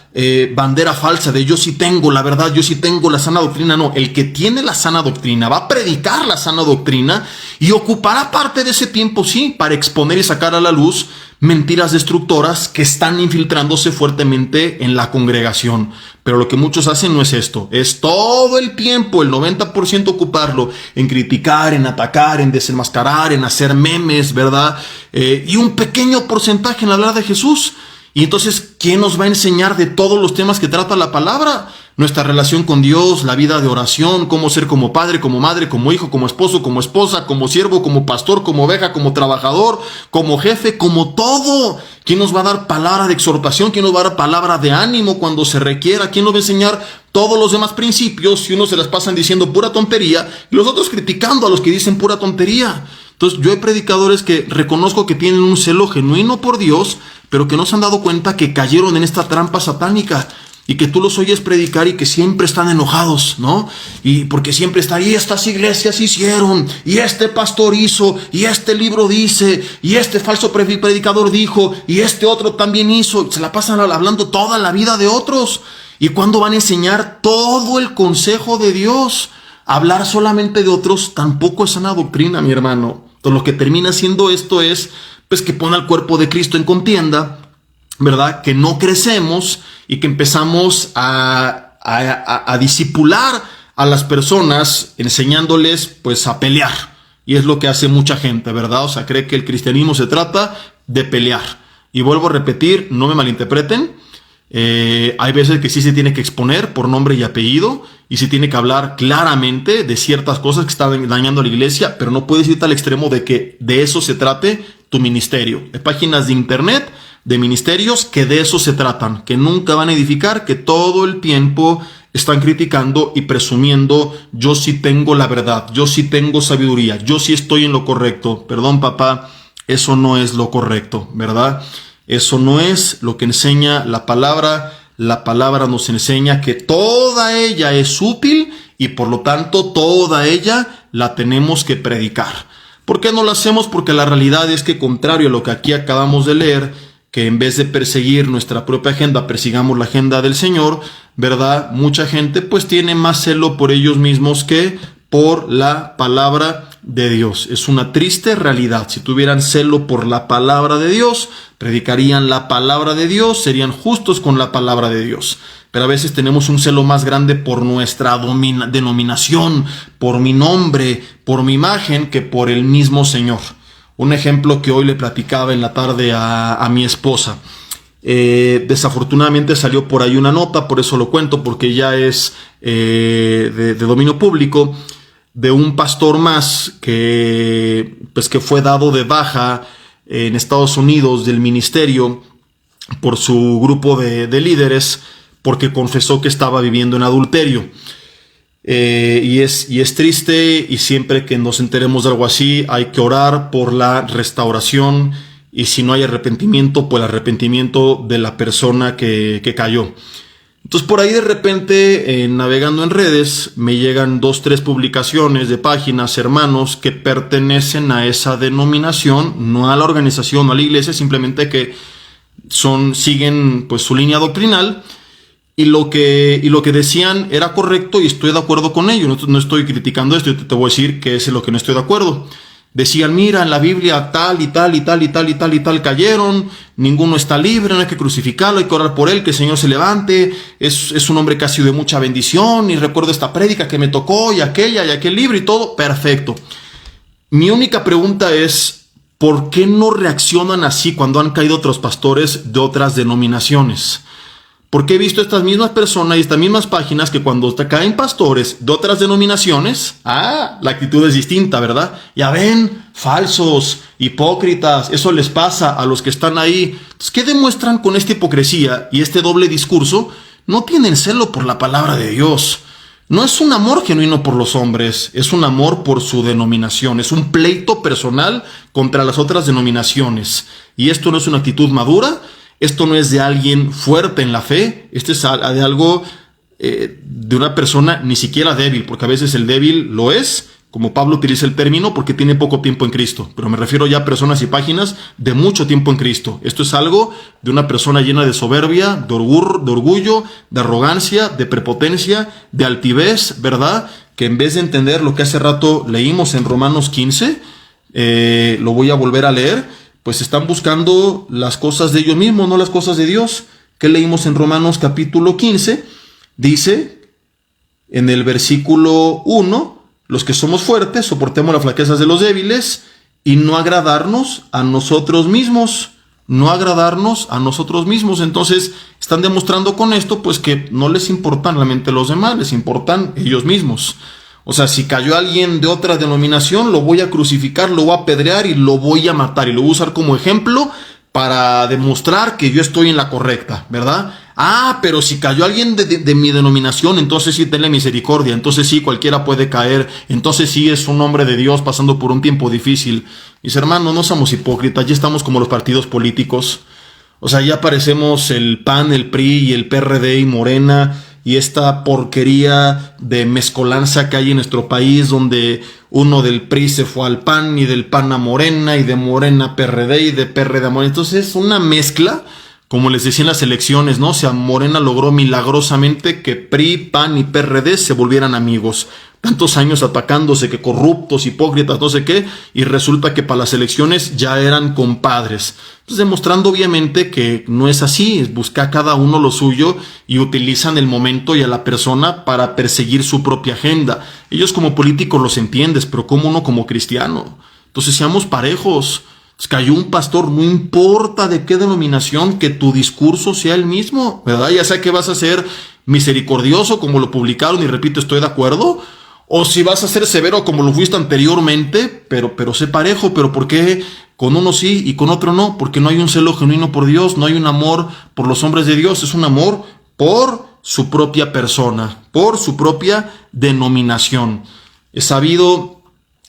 bandera falsa de yo sí tengo la verdad, yo sí tengo la sana doctrina. No, el que tiene la sana doctrina va a predicar la sana doctrina y ocupará parte de ese tiempo, sí, para exponer y sacar a la luz mentiras destructoras que están infiltrándose fuertemente en la congregación. Pero lo que muchos hacen no es esto, es todo el tiempo, el 90% ocuparlo en criticar, en atacar, en desenmascarar, en hacer memes, ¿verdad? Y un pequeño porcentaje en hablar de Jesús. Y entonces, ¿quién nos va a enseñar de todos los temas que trata la palabra? Nuestra relación con Dios, la vida de oración, cómo ser como padre, como madre, como hijo, como esposo, como esposa, como siervo, como pastor, como oveja, como trabajador, como jefe, como todo. ¿Quién nos va a dar palabra de exhortación? ¿Quién nos va a dar palabra de ánimo cuando se requiera? ¿Quién nos va a enseñar todos los demás principios si unos se las pasan diciendo pura tontería y los otros criticando a los que dicen pura tontería? Entonces, yo he predicadores que reconozco que tienen un celo genuino por Dios, pero que no se han dado cuenta que cayeron en esta trampa satánica y que tú los oyes predicar y que siempre están enojados, ¿no? Y porque siempre están, y estas iglesias hicieron, y este pastor hizo, y este libro dice, y este falso predicador dijo, y este otro también hizo. Se la pasan hablando toda la vida de otros. ¿Y cuándo van a enseñar todo el consejo de Dios? Hablar solamente de otros tampoco es sana doctrina, mi hermano. Entonces, lo que termina siendo esto es pues que pone al cuerpo de Cristo en contienda, ¿verdad? Que no crecemos y que empezamos a discipular a las personas enseñándoles pues a pelear. Y es lo que hace mucha gente, ¿verdad? O sea, cree que el cristianismo se trata de pelear. Y vuelvo a repetir, no me malinterpreten. Hay veces que sí se tiene que exponer por nombre y apellido y se tiene que hablar claramente de ciertas cosas que están dañando a la iglesia, pero no puedes irte al extremo de que de eso se trate tu ministerio. Hay páginas de internet de ministerios que de eso se tratan, que nunca van a edificar, que todo el tiempo están criticando y presumiendo: yo sí tengo la verdad, yo sí tengo sabiduría, yo sí estoy en lo correcto. Perdón, papá, eso no es lo correcto, ¿verdad? Eso no es lo que enseña la palabra. La palabra nos enseña que toda ella es útil y por lo tanto toda ella la tenemos que predicar. ¿Por qué no lo hacemos? Porque la realidad es que, contrario a lo que aquí acabamos de leer, que en vez de perseguir nuestra propia agenda, persigamos la agenda del Señor, ¿verdad? Mucha gente pues tiene más celo por ellos mismos que por la palabra de Dios. Es una triste realidad. Si tuvieran celo por la palabra de Dios, predicarían la palabra de Dios, serían justos con la palabra de Dios. Pero a veces tenemos un celo más grande por nuestra denominación, por mi nombre, por mi imagen, que por el mismo Señor. Un ejemplo que hoy le platicaba en la tarde a mi esposa. Desafortunadamente salió por ahí una nota, por eso lo cuento, porque ya es de dominio público, de un pastor más que fue dado de baja en Estados Unidos del ministerio por su grupo de líderes, porque confesó que estaba viviendo en adulterio. Y es triste, y siempre que nos enteremos de algo así hay que orar por la restauración, y si no hay arrepentimiento, pues el arrepentimiento de la persona que cayó. Entonces, por ahí de repente, navegando en redes, me llegan 2, 3 publicaciones de páginas, hermanos, que pertenecen a esa denominación, no a la organización, no a la iglesia, simplemente que siguen pues su línea doctrinal, y lo que decían era correcto y estoy de acuerdo con ello. No estoy criticando esto, yo te voy a decir que es lo que no estoy de acuerdo. Decían: mira, en la Biblia tal y tal y tal y tal y tal y tal cayeron, ninguno está libre, no hay que crucificarlo, hay que orar por él, que el Señor se levante, es un hombre que ha sido de mucha bendición, y recuerdo esta prédica que me tocó, y aquella y aquel libro y todo, perfecto. Mi única pregunta es: ¿por qué no reaccionan así cuando han caído otros pastores de otras denominaciones? Porque he visto estas mismas personas y estas mismas páginas que cuando caen pastores de otras denominaciones, la actitud es distinta, ¿verdad? Ya ven, falsos, hipócritas, eso les pasa a los que están ahí. Entonces, ¿qué demuestran con esta hipocresía y este doble discurso? No tienen celo por la palabra de Dios. No es un amor genuino por los hombres, es un amor por su denominación, es un pleito personal contra las otras denominaciones. Y esto no es una actitud madura. Esto no es de alguien fuerte en la fe, esto es de algo, de una persona ni siquiera débil, porque a veces el débil lo es, como Pablo utiliza el término, porque tiene poco tiempo en Cristo. Pero me refiero ya a personas y páginas de mucho tiempo en Cristo. Esto es algo de una persona llena de soberbia, de orgullo, de arrogancia, de prepotencia, de altivez, ¿verdad? Que en vez de entender lo que hace rato leímos en Romanos 15, lo voy a volver a leer, pues están buscando las cosas de ellos mismos, no las cosas de Dios. ¿Qué leímos en Romanos capítulo 15? Dice en el versículo 1, los que somos fuertes, soportemos las flaquezas de los débiles, y no agradarnos a nosotros mismos. no agradarnos a nosotros mismos. Entonces están demostrando con esto pues que no les importan realmente los demás, les importan ellos mismos. O sea, si cayó alguien de otra denominación, lo voy a crucificar, lo voy a apedrear y lo voy a matar y lo voy a usar como ejemplo para demostrar que yo estoy en la correcta, ¿verdad? Ah, pero si cayó alguien de mi denominación, entonces sí tenle misericordia, entonces sí cualquiera puede caer, entonces sí es un hombre de Dios pasando por un tiempo difícil. Mis hermanos, no somos hipócritas, ya estamos como los partidos políticos. O sea, ya parecemos el PAN, el PRI y el PRD y Morena y esta porquería de mezcolanza que hay en nuestro país, donde uno del PRI se fue al PAN y del PAN a Morena y de Morena a PRD y de PRD a Morena. Entonces es una mezcla, como les decía en las elecciones, ¿no? O sea, Morena logró milagrosamente que PRI, PAN y PRD se volvieran amigos. Tantos años atacándose, que corruptos, hipócritas, no sé qué, y resulta que para las elecciones ya eran compadres. Entonces, demostrando obviamente que no es así, busca cada uno lo suyo y utilizan el momento y a la persona para perseguir su propia agenda. Ellos como políticos los entiendes, pero como uno como cristiano. Entonces, seamos parejos. Cayó un pastor, no importa de qué denominación, que tu discurso sea el mismo, ¿verdad? Ya sea que vas a ser misericordioso como lo publicaron y repito, estoy de acuerdo, o si vas a ser severo como lo fuiste anteriormente, pero sé parejo. Pero ¿por qué con uno sí y con otro no? Porque no hay un celo genuino por Dios, no hay un amor por los hombres de Dios, es un amor por su propia persona, por su propia denominación. Es sabido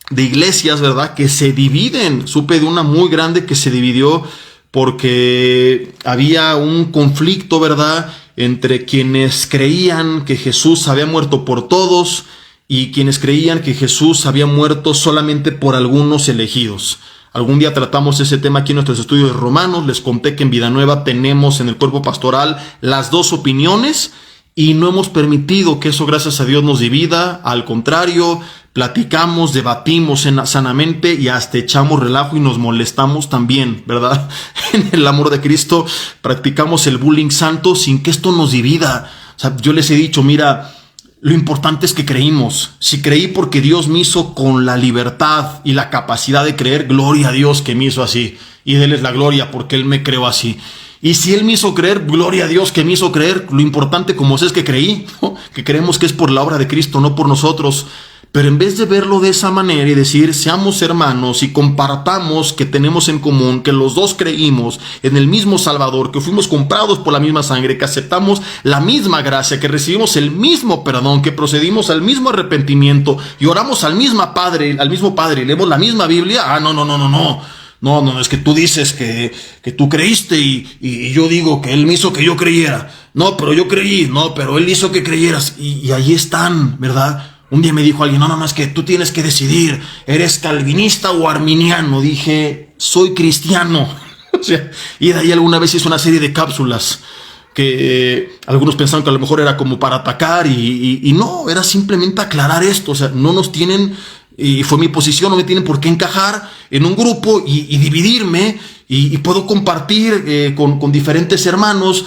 de iglesias, ¿verdad?, que se dividen. Supe de una muy grande que se dividió porque había un conflicto, ¿verdad?, entre quienes creían que Jesús había muerto por todos y quienes creían que Jesús había muerto solamente por algunos elegidos. Algún día tratamos ese tema aquí en nuestros estudios de Romanos. Les conté que en Vida Nueva tenemos en el cuerpo pastoral las dos opiniones y no hemos permitido que eso, gracias a Dios, nos divida. Al contrario, platicamos, debatimos sanamente y hasta echamos relajo y nos molestamos también, ¿verdad? En el amor de Cristo practicamos el bullying santo sin que esto nos divida. O sea, yo les he dicho, mira, lo importante es que creímos. Si creí porque Dios me hizo con la libertad y la capacidad de creer, gloria a Dios que me hizo así. Y déles la gloria porque Él me creó así. Y si Él me hizo creer, gloria a Dios que me hizo creer. Lo importante como es que creí, ¿no? Que creemos que es por la obra de Cristo, no por nosotros. Pero en vez de verlo de esa manera y decir, seamos hermanos y compartamos que tenemos en común, que los dos creímos en el mismo Salvador, que fuimos comprados por la misma sangre, que aceptamos la misma gracia, que recibimos el mismo perdón, que procedimos al mismo arrepentimiento y oramos al mismo Padre y leemos la misma Biblia. No, es que tú dices que tú creíste y yo digo que Él me hizo que yo creyera. No, pero yo creí. No, pero Él hizo que creyeras. Y ahí están, ¿verdad? Un día me dijo alguien, no, es que tú tienes que decidir, ¿eres calvinista o arminiano? Dije, soy cristiano. O sea, y de ahí alguna vez hice una serie de cápsulas que algunos pensaban que a lo mejor era como para atacar y no, era simplemente aclarar esto. O sea, no nos tienen, y fue mi posición, no me tienen por qué encajar en un grupo y dividirme. Y puedo compartir con diferentes hermanos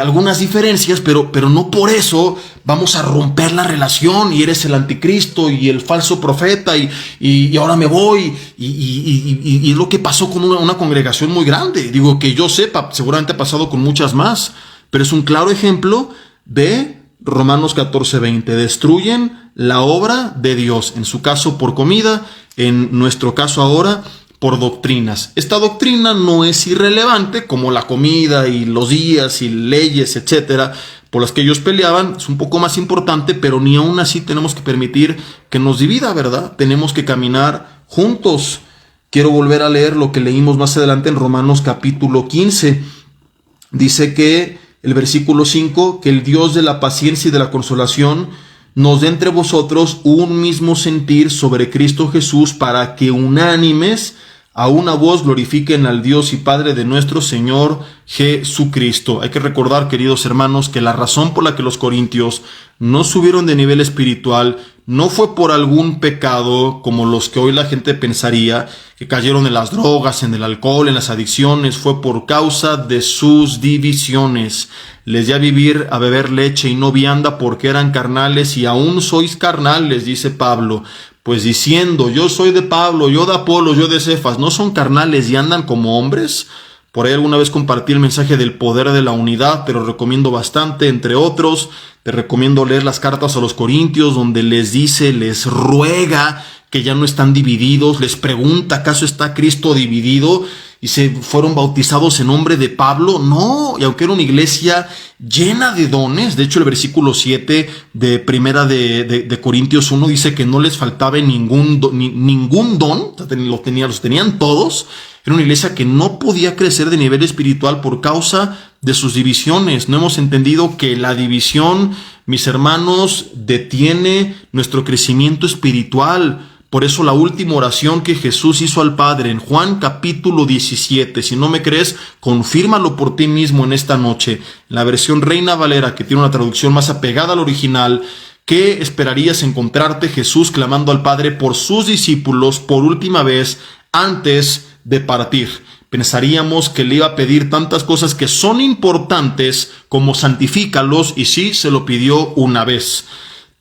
algunas diferencias, pero no por eso vamos a romper la relación y eres el anticristo y el falso profeta y ahora me voy. Y es lo que pasó con una congregación muy grande. Digo, que yo sepa, seguramente ha pasado con muchas más, pero es un claro ejemplo de Romanos 14:20. Destruyen la obra de Dios, en su caso por comida, en nuestro caso ahora por doctrinas. Esta doctrina no es irrelevante, como la comida y los días y leyes, etcétera, por las que ellos peleaban. Es un poco más importante, pero ni aún así tenemos que permitir que nos divida, ¿verdad? Tenemos que caminar juntos. Quiero volver a leer lo que leímos más adelante en Romanos capítulo 15. Dice que el versículo 5, que el Dios de la paciencia y de la consolación nos dé entre vosotros un mismo sentir sobre Cristo Jesús, para que unánimes a una voz glorifiquen al Dios y Padre de nuestro Señor Jesucristo. Hay que recordar, queridos hermanos, que la razón por la que los corintios no subieron de nivel espiritual no fue por algún pecado como los que hoy la gente pensaría, que cayeron en las drogas, en el alcohol, en las adicciones. Fue por causa de sus divisiones. Les di a vivir a beber leche y no vianda, porque eran carnales y aún sois carnales, dice Pablo. Pues diciendo, yo soy de Pablo, yo de Apolo, yo de Cefas, ¿no son carnales y andan como hombres? Por ahí alguna vez compartí el mensaje del poder de la unidad, te lo recomiendo bastante, entre otros. Te recomiendo leer las cartas a los Corintios, donde les dice, les ruega que ya no están divididos, les pregunta, ¿acaso está Cristo dividido? Y se fueron bautizados en nombre de Pablo. No, y aunque era una iglesia llena de dones, de hecho el versículo 7 de primera de Corintios 1 dice que no les faltaba ningún don, los tenían todos. Era una iglesia que no podía crecer de nivel espiritual por causa de sus divisiones. No hemos entendido que la división, mis hermanos, detiene nuestro crecimiento espiritual. Por eso la última oración que Jesús hizo al Padre en Juan capítulo 17, si no me crees, confírmalo por ti mismo en esta noche. La versión Reina Valera, que tiene una traducción más apegada al original, ¿qué esperarías encontrarte Jesús clamando al Padre por sus discípulos por última vez antes de partir? Pensaríamos que le iba a pedir tantas cosas que son importantes como santifícalos, y sí, se lo pidió una vez.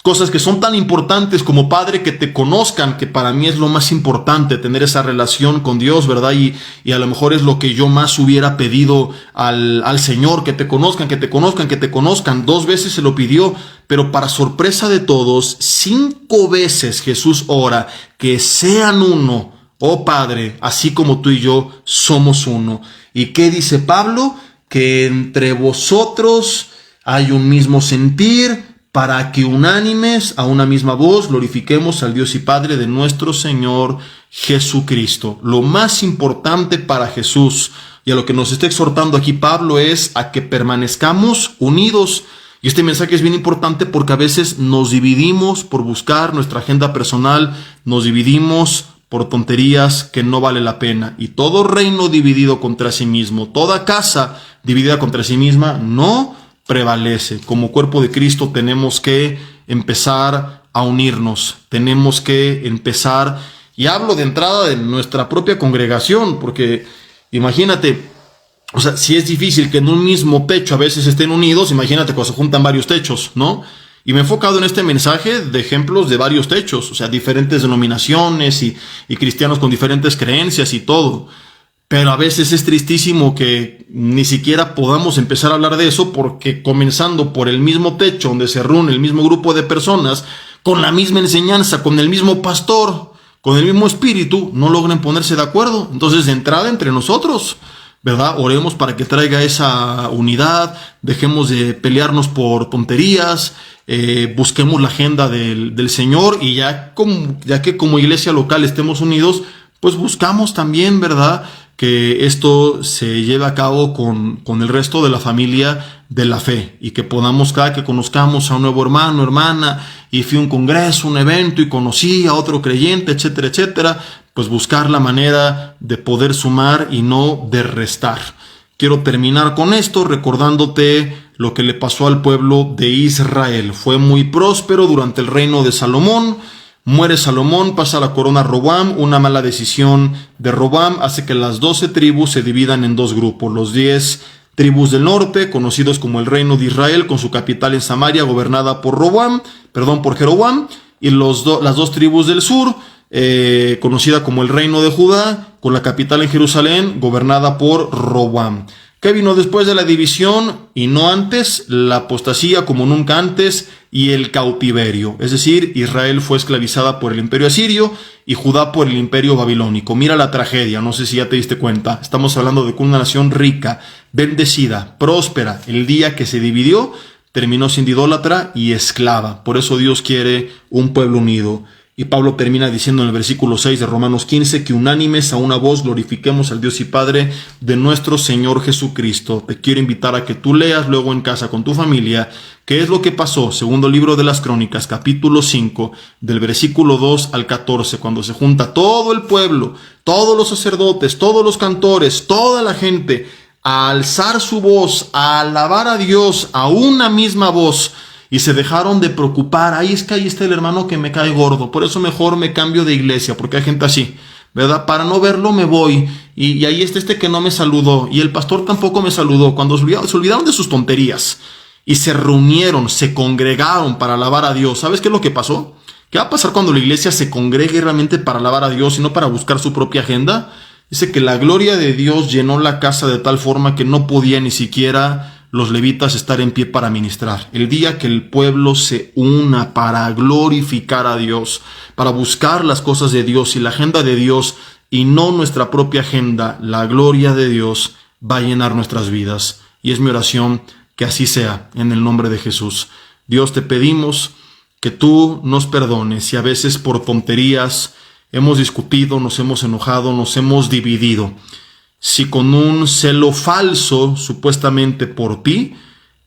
Cosas que son tan importantes como Padre, que te conozcan, que para mí es lo más importante, tener esa relación con Dios, ¿verdad? Y a lo mejor es lo que yo más hubiera pedido al Señor, que te conozcan, que te conozcan, que te conozcan. 2 veces se lo pidió, pero para sorpresa de todos, 5 veces Jesús ora que sean uno, oh Padre, así como tú y yo somos uno. ¿Y qué dice Pablo? Que entre vosotros hay un mismo sentir, para que unánimes a una misma voz glorifiquemos al Dios y Padre de nuestro Señor Jesucristo. Lo más importante para Jesús, y a lo que nos está exhortando aquí Pablo, es a que permanezcamos unidos. Y este mensaje es bien importante porque a veces nos dividimos por buscar nuestra agenda personal, nos dividimos por tonterías que no vale la pena. Y todo reino dividido contra sí mismo, toda casa dividida contra sí misma, no prevalece. Como cuerpo de Cristo tenemos que empezar a unirnos, tenemos que empezar, y hablo de entrada de nuestra propia congregación, porque imagínate, o sea, si es difícil que en un mismo techo a veces estén unidos, imagínate cuando se juntan varios techos, ¿no? Y me he enfocado en este mensaje de ejemplos de varios techos, o sea, diferentes denominaciones y cristianos con diferentes creencias y todo. Pero a veces es tristísimo que ni siquiera podamos empezar a hablar de eso, porque comenzando por el mismo techo donde se reúne el mismo grupo de personas, con la misma enseñanza, con el mismo pastor, con el mismo espíritu, no logran ponerse de acuerdo. Entonces, de entrada entre nosotros, ¿verdad? Oremos para que traiga esa unidad, dejemos de pelearnos por tonterías, busquemos la agenda del Señor, y ya que como iglesia local estemos unidos, pues buscamos también, ¿verdad?, que esto se lleve a cabo con el resto de la familia de la fe, y que podamos, cada que conozcamos a un nuevo hermano, hermana, y fui a un congreso, un evento, y conocí a otro creyente, etcétera, etcétera, pues buscar la manera de poder sumar y no de restar. Quiero terminar con esto recordándote lo que le pasó al pueblo de Israel. Fue muy próspero durante el reino de Salomón. Muere Salomón, pasa la corona a Roboam. Una mala decisión de Roboam hace que las 12 tribus se dividan en 2 grupos. Los 10 tribus del norte, conocidos como el reino de Israel, con su capital en Samaria, gobernada por Jeroboam, y las 2 tribus del sur, conocida como el reino de Judá, con la capital en Jerusalén, gobernada por Roboam. ¿Qué vino después de la división y no antes? La apostasía como nunca antes y el cautiverio. Es decir, Israel fue esclavizada por el imperio asirio y Judá por el imperio babilónico. Mira la tragedia, no sé si ya te diste cuenta. Estamos hablando de una nación rica, bendecida, próspera. El día que se dividió, terminó siendo idólatra y esclava. Por eso Dios quiere un pueblo unido. Y Pablo termina diciendo en el versículo 6 de Romanos 15 que unánimes a una voz glorifiquemos al Dios y Padre de nuestro Señor Jesucristo. Te quiero invitar a que tú leas luego en casa con tu familia qué es lo que pasó, segundo libro de las Crónicas, capítulo 5, del versículo 2 al 14, cuando se junta todo el pueblo, todos los sacerdotes, todos los cantores, toda la gente, a alzar su voz, a alabar a Dios a una misma voz, y se dejaron de preocupar. Ahí está el hermano que me cae gordo, por eso mejor me cambio de iglesia, porque hay gente así, ¿verdad? Para no verlo me voy, y ahí está que no me saludó, y el pastor tampoco me saludó. Cuando se olvidaron de sus tonterías, y se reunieron, se congregaron para alabar a Dios. ¿Sabes qué es lo que pasó? ¿Qué va a pasar cuando la iglesia se congregue realmente para alabar a Dios y no para buscar su propia agenda? Dice que la gloria de Dios llenó la casa de tal forma que no podía ni siquiera los levitas estar en pie para ministrar. El día que el pueblo se una para glorificar a Dios, para buscar las cosas de Dios y la agenda de Dios y no nuestra propia agenda, la gloria de Dios va a llenar nuestras vidas. Y es mi oración que así sea, en el nombre de Jesús. Dios, te pedimos que tú nos perdones si a veces por tonterías hemos discutido, nos hemos enojado, nos hemos dividido. Si con un celo falso, supuestamente por ti,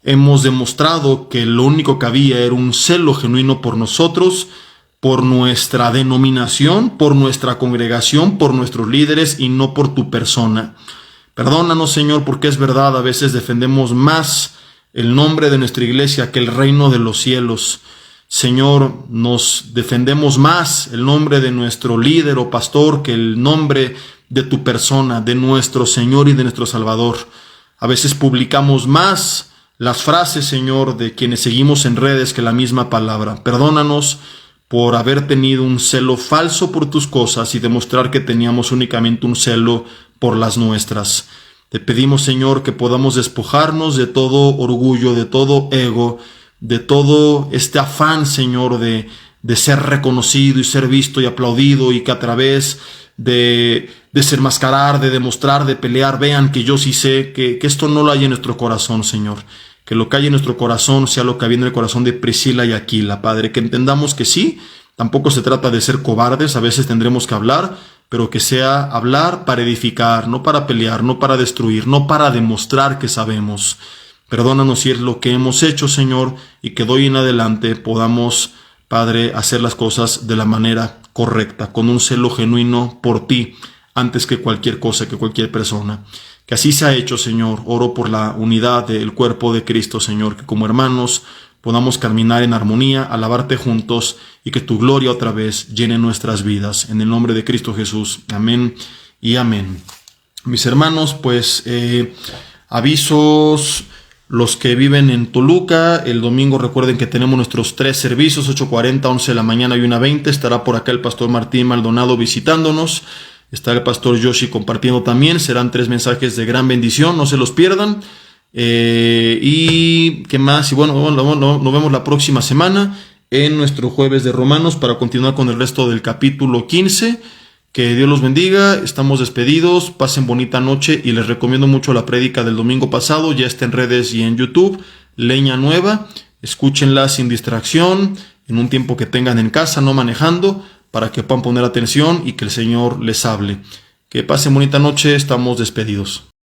hemos demostrado que lo único que había era un celo genuino por nosotros, por nuestra denominación, por nuestra congregación, por nuestros líderes y no por tu persona. Perdónanos, Señor, porque es verdad, a veces defendemos más el nombre de nuestra iglesia que el reino de los cielos. Señor, nos defendemos más el nombre de nuestro líder o pastor que el nombre de tu persona, de nuestro Señor y de nuestro Salvador. A veces publicamos más las frases, Señor, de quienes seguimos en redes que la misma palabra. Perdónanos por haber tenido un celo falso por tus cosas y demostrar que teníamos únicamente un celo por las nuestras. Te pedimos, Señor, que podamos despojarnos de todo orgullo, de todo ego, de todo este afán, Señor, de ser reconocido y ser visto y aplaudido, y que a través de desenmascarar, de demostrar, de pelear, vean que yo sí sé que esto no lo hay en nuestro corazón, Señor. Que lo que hay en nuestro corazón sea lo que había en el corazón de Priscila y Aquila, Padre. Que entendamos que sí, tampoco se trata de ser cobardes, a veces tendremos que hablar, pero que sea hablar para edificar, no para pelear, no para destruir, no para demostrar que sabemos. Perdónanos si es lo que hemos hecho, Señor, y que de hoy en adelante podamos, Padre, hacer las cosas de la manera correcta, con un celo genuino por ti, antes que cualquier cosa, que cualquier persona. Que así se ha hecho, Señor. Oro por la unidad del cuerpo de Cristo, Señor, que como hermanos podamos caminar en armonía, alabarte juntos y que tu gloria otra vez llene nuestras vidas. En el nombre de Cristo Jesús. Amén y amén. Mis hermanos, pues avisos. Los que viven en Toluca, el domingo recuerden que tenemos nuestros 3 servicios, 8:40, 11 de la mañana y 1:20. Estará por acá el pastor Martín Maldonado visitándonos. Estará el pastor Yoshi compartiendo también. Serán 3 mensajes de gran bendición, no se los pierdan. Y qué más, y bueno, nos vemos la próxima semana en nuestro jueves de Romanos para continuar con el resto del capítulo 15. Que Dios los bendiga, estamos despedidos, pasen bonita noche y les recomiendo mucho la prédica del domingo pasado, ya está en redes y en YouTube, Leña Nueva, escúchenla sin distracción, en un tiempo que tengan en casa, no manejando, para que puedan poner atención y que el Señor les hable. Que pasen bonita noche, estamos despedidos.